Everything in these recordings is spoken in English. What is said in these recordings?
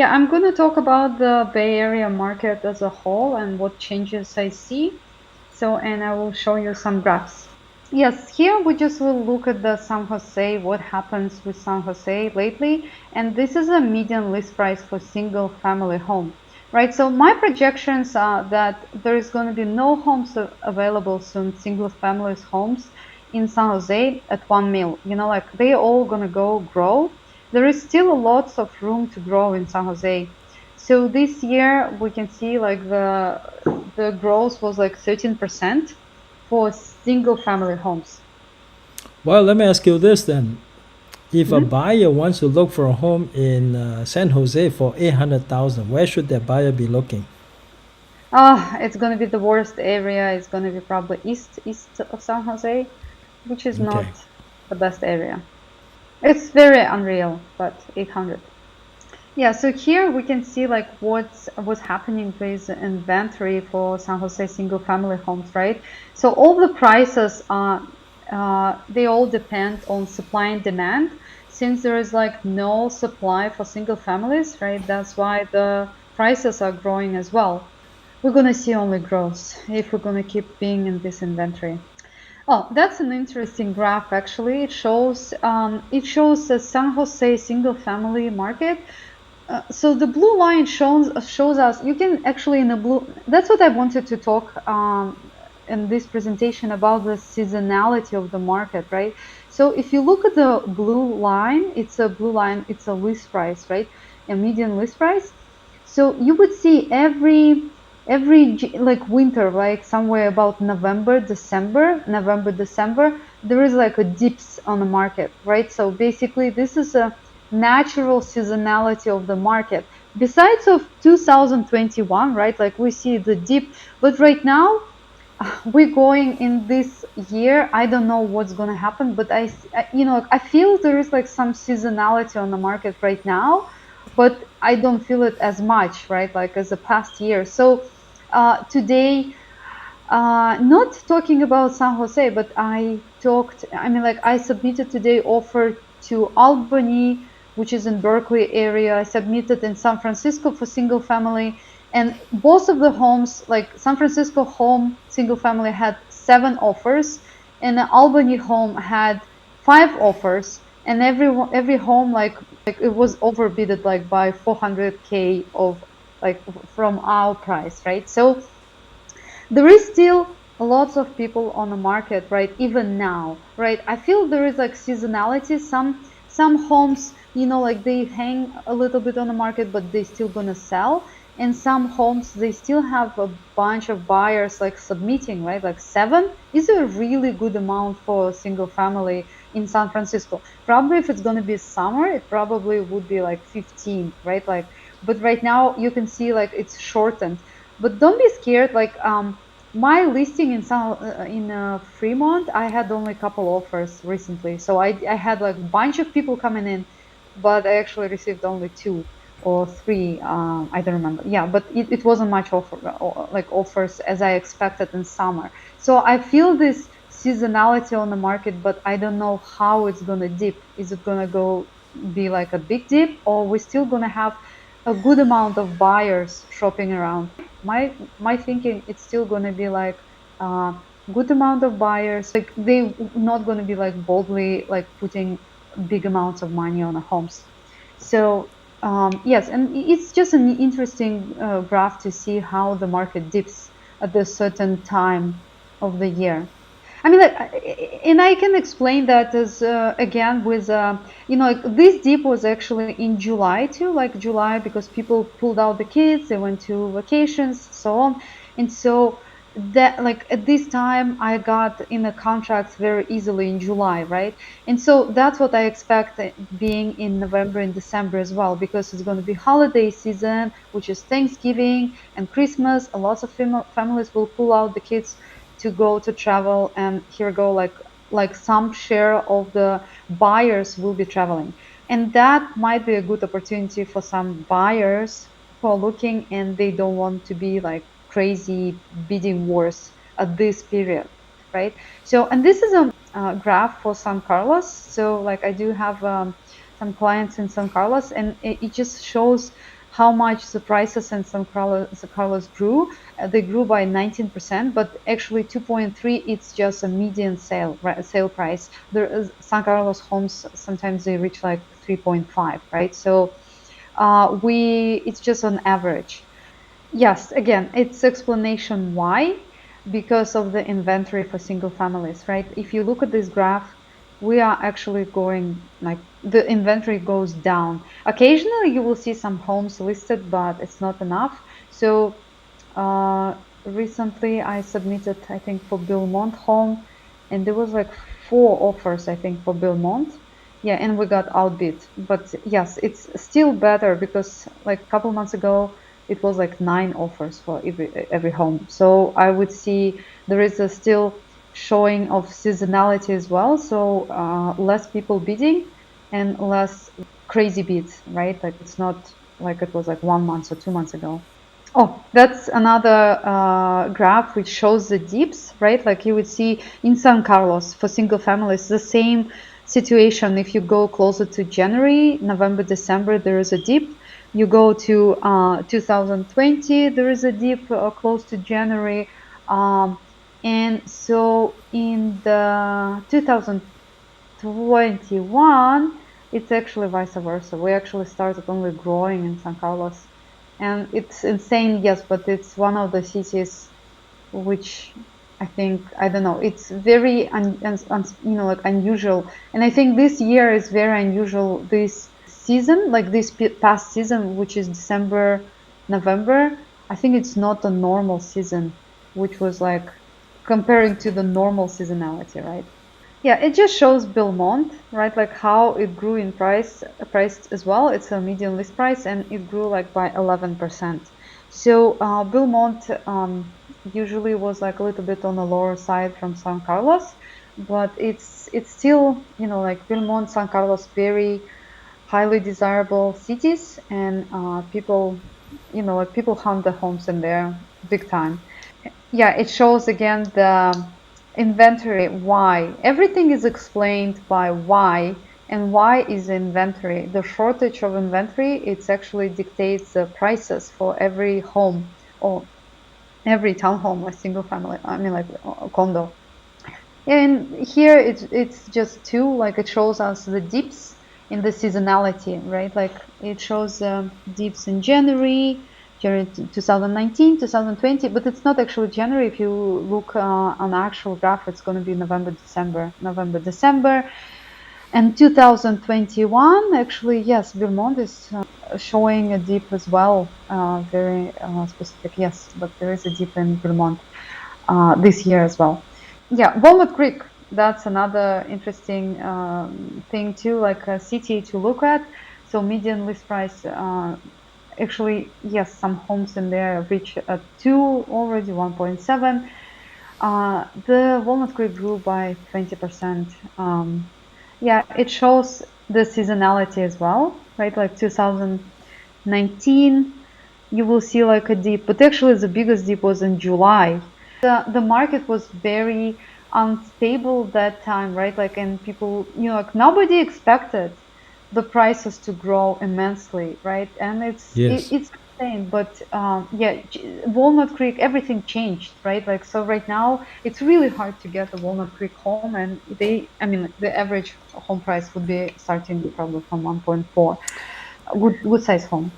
Yeah, I'm going to talk about the Bay Area market as a whole and what changes I see. So, and I will show you some graphs. Yes, here we just will look at the San Jose, what happens with San Jose lately. And this is a median list price for single family home, right? So my projections are that there is going to be no homes available soon, single families homes in San Jose at 1 mil. Like they all going to go grow. There is still lots of room to grow in San Jose. So this year we can see like the growth was like 13% for single family homes. Well, let me ask you this then. If a Mhm. buyer wants to look for a home in San Jose for 800,000, where should that buyer be looking? It's gonna be the worst area. It's gonna be probably east of San Jose, which is Okay. not the best area. It's very unreal, but 800. Yeah, so here we can see like what's happening with the inventory for San Jose single family homes, right? So all the prices are they all depend on supply and demand. Since there is like no supply for single families, right? That's why the prices are growing as well. We're gonna see only growth if we're gonna keep being in this inventory. Oh, that's an interesting graph actually. It shows the San Jose single family market. So the blue line shows us you can actually in the blue. That's what I wanted to talk in this presentation about the seasonality of the market, right? So if you look at the blue line, it's a blue line. It's a list price, right? A median list price. So you would see every like winter, like somewhere about November, December, there is like a dips on the market, right? So basically, this is a natural seasonality of the market. Besides of 2021, right? Like we see the dip, but right now we're going in this year. I don't know what's going to happen, but I feel there is like some seasonality on the market right now, but I don't feel it as much, right? Like as the past year. So today, not talking about San Jose, but like I submitted today offer to Albany, which is in Berkeley area. I submitted in San Francisco for single family. And both of the homes, like San Francisco home, single family had 7 offers, and the Albany home had 5 offers. And every home like it was overbidded like by 400K of like from our price, right? So there is still lots of people on the market, right? Even now, right? I feel there is like seasonality. Some homes, like they hang a little bit on the market, but they still gonna sell. And some homes they still have a bunch of buyers like submitting, right? Like 7 is a really good amount for a single family in San Francisco. Probably if it's gonna be summer, it probably would be like 15, right? Like, but right now you can see like it's shortened, but don't be scared. Like my listing in Fremont, I had only a couple offers recently. So I had like a bunch of people coming in, but I actually received only 2 or 3. I don't remember. Yeah, but it wasn't much like offers as I expected in summer. So I feel this seasonality on the market, but I don't know how it's gonna dip. Is it gonna go be like a big dip, or we're still gonna have a good amount of buyers shopping around? My thinking, it's still going to be like good amount of buyers, like they not going to be like boldly like putting big amounts of money on the homes. So yes, and it's just an interesting graph to see how the market dips at a certain time of the year. I mean, like, and I can explain that as again with like this dip was actually in July too, like July, because people pulled out the kids, they went to vacations, so on, and so that like at this time I got in the contracts very easily in July, right? And so that's what I expect being in November and December as well, because it's going to be holiday season, which is Thanksgiving and Christmas. A lot of families will pull out the kids to go to travel, and here go like some share of the buyers will be traveling, and that might be a good opportunity for some buyers who are looking and they don't want to be like crazy bidding wars at this period, right? So, and this is a graph for San Carlos. So like I do have some clients in San Carlos, and it just shows how much the prices in San Carlos grew. They grew by 19%, but actually 2.3 it's just a median sale price. There is San Carlos homes sometimes they reach like 3.5, right? So we it's just on average. Yes, again, it's explanation why, because of the inventory for single families, right? If you look at this graph, we are actually going like the inventory goes down. Occasionally, you will see some homes listed, but it's not enough. So uh, recently, I submitted, I think, for Belmont home, and there was like four offers, I think, for Belmont. Yeah, and we got outbid. But yes, it's still better because like a couple months ago, it was like nine offers for every home. So I would see there is a still showing of seasonality as well. So less people bidding and less crazy bids, right? Like it's not like it was like 1 month or 2 months ago. Oh, that's another graph which shows the dips, right? Like you would see in San Carlos for single families, the same situation. If you go closer to January, November, December, there is a dip. You go to 2020, there is a dip close to January. Um, and so in the 2021, it's actually vice versa. We actually started only growing in San Carlos. And it's insane, yes, but it's one of the cities which I think I don't know. It's very like unusual, and I think this year is very unusual. This season, like this past season, which is December, November, I think it's not a normal season, which was like comparing to the normal seasonality, right? Yeah, it just shows Belmont, right? Like how it grew in price as well. It's a median list price, and it grew like by 11%. So Belmont usually was like a little bit on the lower side from San Carlos, but it's still like Belmont, San Carlos, very highly desirable cities, and people like people hunt the homes in there big time. Yeah, it shows again the inventory why. Everything is explained by why, and why is inventory. The shortage of inventory, it's actually dictates the prices for every home or every townhome or single family, I mean like a condo. And here it's just two, like it shows us the dips in the seasonality, right? Like it shows dips in January 2019, 2020, but it's not actually January. If you look on the actual graph, it's going to be November, December, November, December. And 2021, actually, yes, Vermont is showing a dip as well, very specific, yes, but there is a dip in Vermont this year as well. Yeah, Walnut Creek. That's another interesting thing too, like a city to look at. So median list price, actually, yes, some homes in there reach two already, 1.7. The Walnut Creek grew by 20%. Yeah, it shows the seasonality as well, right? Like 2019, you will see like a dip, but actually the biggest dip was in July. The market was very unstable that time, right? Like, and people, like nobody expected the prices to grow immensely, right? And Yes. it's insane. But yeah, Walnut Creek, everything changed, right? Like, so right now it's really hard to get a Walnut Creek home, and I mean, the average home price would be starting probably from 1.4, good size home.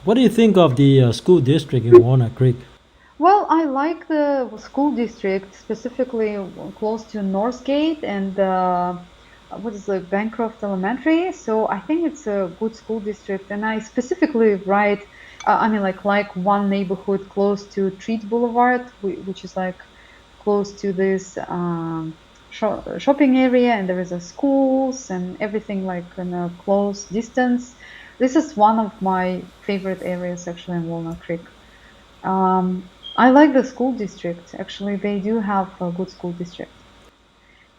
What do you think of the school district in Walnut Creek? Well, I like the school district, specifically close to Northgate and what is it, Bancroft Elementary. So I think it's a good school district, and I specifically write. I mean, like one neighborhood close to Treat Boulevard, which is like close to this shopping area, and there is a schools and everything like in a close distance. This is one of my favorite areas actually in Walnut Creek. I like the school district. Actually, they do have a good school district.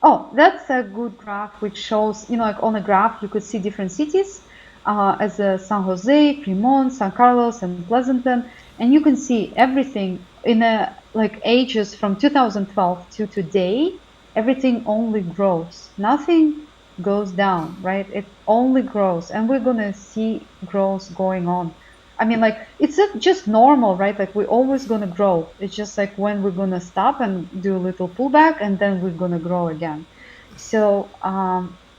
Oh, that's a good graph which shows, like on a graph, you could see different cities as San Jose, Fremont, San Carlos, and Pleasanton. And you can see everything in like ages from 2012 to today, everything only grows. Nothing goes down, right? It only grows. And we're going to see growth going on. I mean, like it's just normal, right? Like we're always gonna grow. It's just like when we're gonna stop and do a little pullback, and then we're gonna grow again. So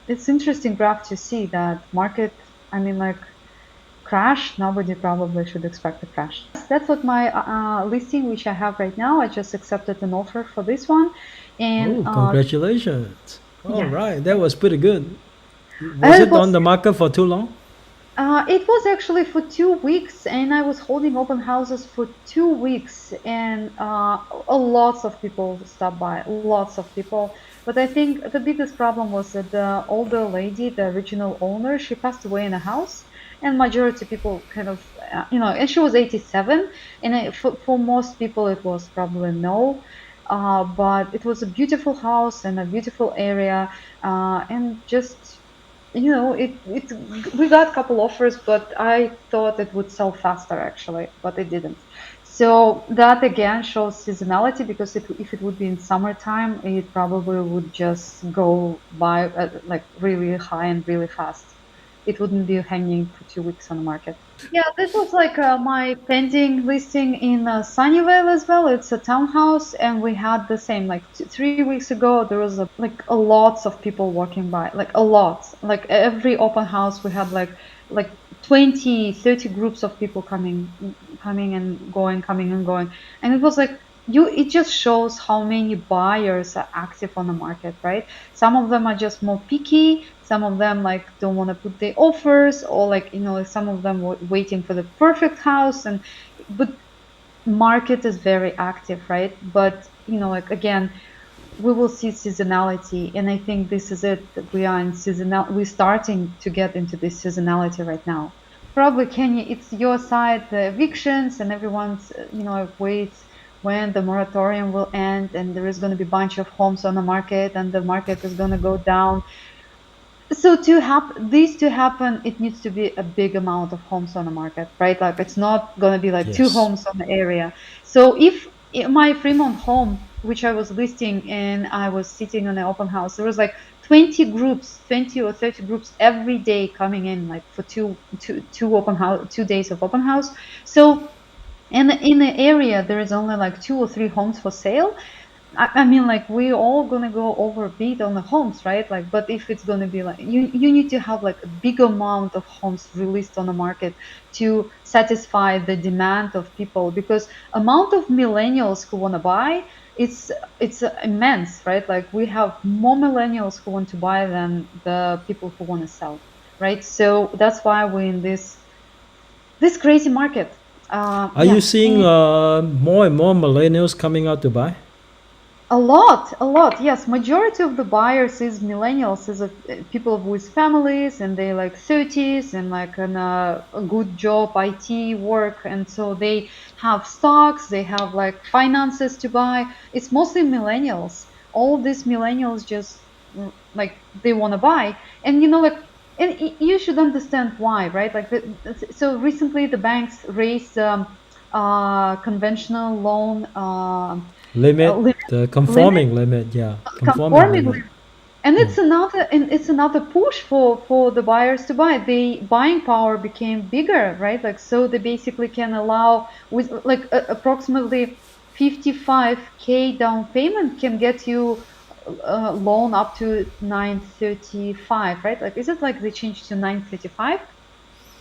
it's interesting graph to see that market. I mean, like crash. Nobody probably should expect a crash. That's what my listing, which I have right now. I just accepted an offer for this one, and Oh, congratulations. All yes, right, that was pretty good. Was it it was on the market for too long? It was actually for 2 weeks, and I was holding open houses for 2 weeks, and lots of people stopped by, lots of people. But I think the biggest problem was that the older lady, the original owner, she passed away in a house, and majority people kind of, and she was 87, and for most people it was probably no. But it was a beautiful house and a beautiful area, and just it we got a couple offers, but I thought it would sell faster actually, but it didn't. So that again shows seasonality, because if it would be in summertime, it probably would just go by like really high and really fast. It wouldn't be hanging for 2 weeks on the market. Yeah, this was like my pending listing in Sunnyvale as well. It's a townhouse, and we had the same like 3 weeks ago. There was a lots of people walking by, like a lot. Like every open house, we had like 20, 30 groups of people coming and going, coming and going, and it was like you. It just shows how many buyers are active on the market, right? Some of them are just more picky. Some of them like don't want to put the offers, or like like some of them were waiting for the perfect house. And but market is very active, right? But like again, we will see seasonality, and I think this is it, that we are in seasonal. We're starting to get into this seasonality right now. Probably Kenya, it's your side, the evictions, and everyone's waits when the moratorium will end, and there is going to be a bunch of homes on the market, and the market is going to go down. So to happen, this to happen, it needs to be a big amount of homes on the market, right? Like it's not gonna be like two Yes. homes on the area. So if my Fremont home, which I was listing and I was sitting on an open house, there was like 20 groups, 20 or 30 groups every day coming in, like for two open house, 2 days of open house. So and in the area, there is only like two or three homes for sale. I mean, like we all gonna go overbid on the homes, right? Like, but if it's gonna be like you need to have like a big amount of homes released on the market to satisfy the demand of people, because amount of millennials who wanna buy, it's immense, right? Like we have more millennials who want to buy than the people who want to sell, right? So that's why we're in this crazy market. Are you Yeah. seeing more and more millennials coming out to buy? A lot. Yes, majority of the buyers is millennials, is people with families, and they like 30s and like a good job, IT work, and so they have stocks, they have like finances to buy. It's mostly millennials. All these millennials just like they want to buy, and like. And you should understand why, right? Like, so recently the banks raised conventional loan Limit, limit, the limit conforming limit, yeah, conforming conforming limit. limit. And Mm. it's another push for the buyers to buy. The buying power became bigger, right? Like so they basically can allow with like approximately 55K down payment can get you a loan up to 935, right? Like is it like they changed to 935?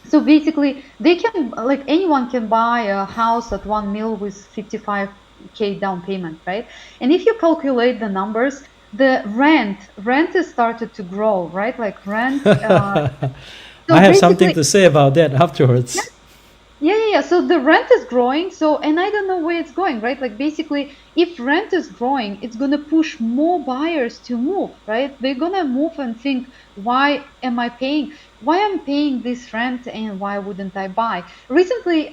So basically, they can like anyone can buy a house at 1 mil with 55K down payment, right? And if you calculate the numbers, the rent has started to grow, right? Like rent. I So have something basically, to say about that afterwards. yeah. So the rent is growing. So, and I don't know where it's going, right? Like basically, if rent is growing, it's going to push more buyers to move, right? They're going to move and think, why I'm paying this rent and why wouldn't I buy? Recently,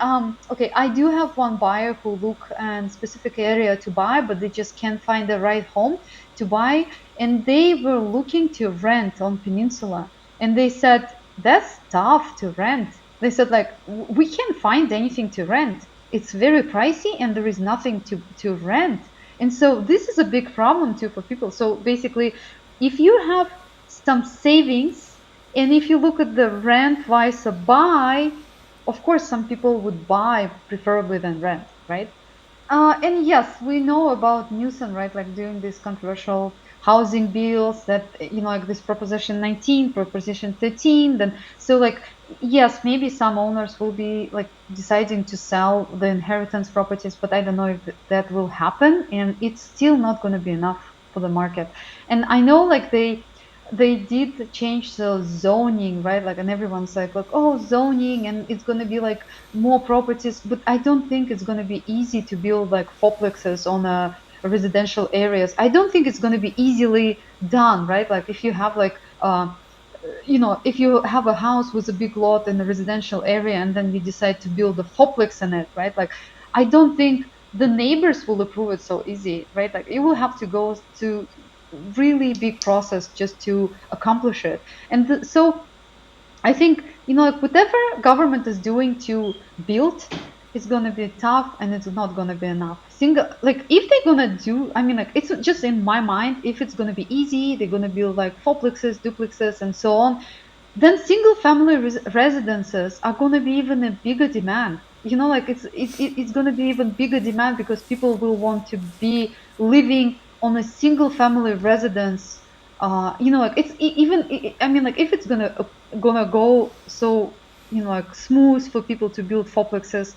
okay, I do have one buyer who look in specific area to buy, but they just can't find the right home to buy. And they were looking to rent on Peninsula. And they said, that's tough to rent. They said like we can't find anything to rent. It's very pricey and there is nothing to rent. And so this is a big problem too for people. So basically, if you have some savings and if you look at the rent vice a buy, of course, some people would buy preferably than rent, right? And yes, we know about Newsom, right? Like doing these controversial housing bills that, like this Proposition 19, Proposition 13. Then, so like, yes, maybe some owners will be like deciding to sell the inheritance properties, but I don't know if that will happen. And it's still not going to be enough for the market. And I know like they did change the zoning, right? Like, and everyone's like, oh, zoning, and it's going to be like more properties, but I don't think it's going to be easy to build like fourplexes on a residential areas. I don't think it's going to be easily done, right? Like if you have like if you have a house with a big lot in a residential area and then you decide to build a fourplex in it, right? Like I don't think the neighbors will approve it so easy, right? Like you will have to go to really big process just to accomplish it. And so I think, like whatever government is doing to build, it's gonna be tough and it's not gonna be enough. Single, like if they're gonna do, I mean, like it's just in my mind, if it's gonna be easy, they're gonna build like fourplexes, duplexes, and so on, then single family residences are going to be even a bigger demand. Like it's going to be even bigger demand because people will want to be living on a single family residence. Like it's even, I mean, like if it's gonna go so, like smooth for people to build fourplexes,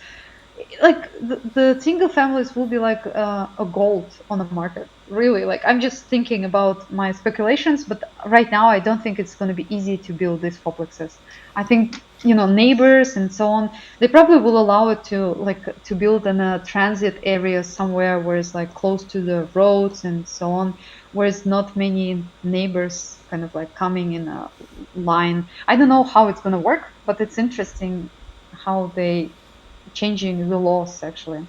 like the single families will be like a gold on the market, really. Like I'm just thinking about my speculations, but right now I don't think it's going to be easy to build these fourplexes. I think, neighbors and so on, they probably will allow it to build in a transit area somewhere where it's like close to the roads and so on, where it's not many neighbors kind of like coming in a line. I don't know how it's going to work, but it's interesting how they changing the laws actually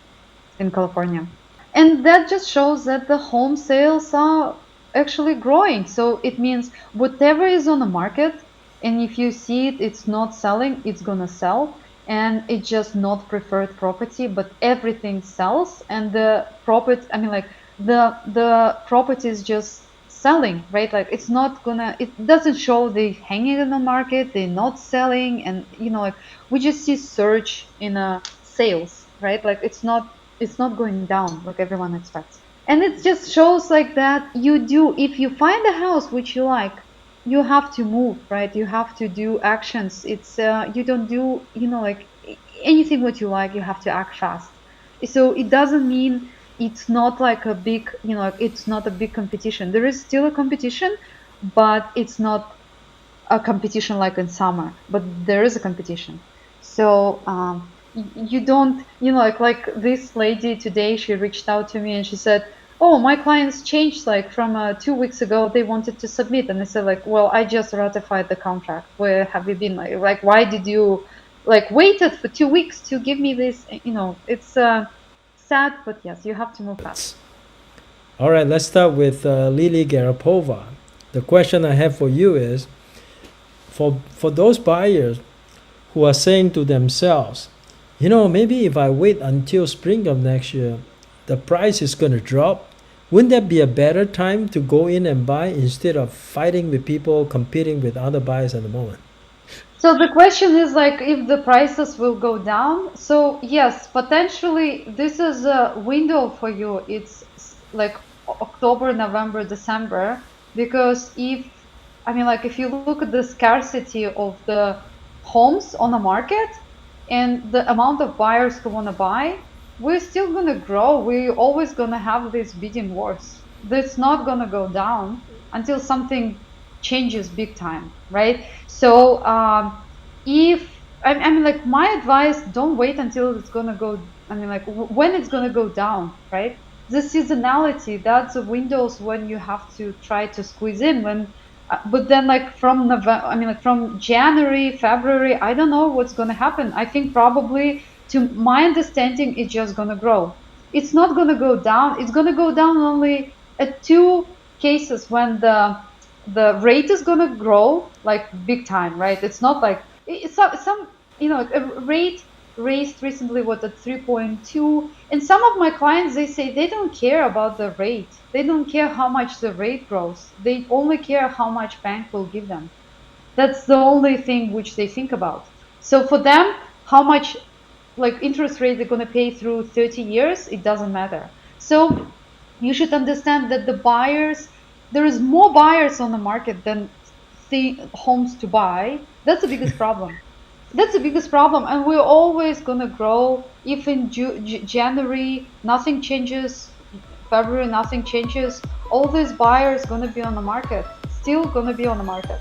in California. And that just shows that the home sales are actually growing. So it means whatever is on the market, and if you see it, it's not selling, it's gonna sell. And it's just not preferred property, but everything sells. And the property, I mean, like the property is just selling, right? Like it's not gonna, it doesn't show they hanging in the market, they're not selling, and like we just see surge in sales, right? Like it's not going down like everyone expects. And it just shows like that you do, if you find a house which you like, you have to move, right? You have to do actions. It's you don't do, like anything what you like, you have to act fast. So it doesn't mean it's not like a big, like it's not a big competition. There is still a competition, but it's not a competition like in summer, but there is a competition. So you don't, like this lady today, she reached out to me and she said, oh, my clients changed, like from 2 weeks ago they wanted to submit, and I said like, well, I just ratified the contract. Where have you been? Like why did you like waited for 2 weeks to give me this? It's sad, but yes, you have to move fast. All right, let's start with Lily Garipova. The question I have for you is, for those buyers who are saying to themselves, maybe if I wait until spring of next year, the price is going to drop. Wouldn't that be a better time to go in and buy instead of fighting with people, competing with other buyers at the moment? So the question is like if the prices will go down. So yes, potentially this is a window for you. It's like October, November, December, because I mean, like if you look at the scarcity of the homes on the market and the amount of buyers who want to buy, we're still going to grow. We're always going to have these bidding wars. That's not going to go down until something changes big time, right? So if I mean, like my advice, don't wait until it's gonna go. I mean, like when it's gonna go down, right? The seasonality, that's the windows when you have to try to squeeze in. But then like from November, I mean, like from January, February, I don't know what's gonna happen. I think probably, to my understanding, it's just gonna grow. It's not gonna go down. It's gonna go down only at two cases when the rate is gonna grow like big time, right? It's not like it's some like a rate raised recently what at 3.2, and some of my clients, they say they don't care about the rate. They don't care how much the rate grows. They only care how much bank will give them. That's the only thing which they think about. So for them, how much like interest rate they're going to pay through 30 years, it doesn't matter. So you should understand that the buyers, there is more buyers on the market than homes to buy. That's the biggest problem. That's the biggest problem, and we're always gonna grow. If in January nothing changes, February nothing changes, all these buyers gonna be on the market, still gonna be on the market.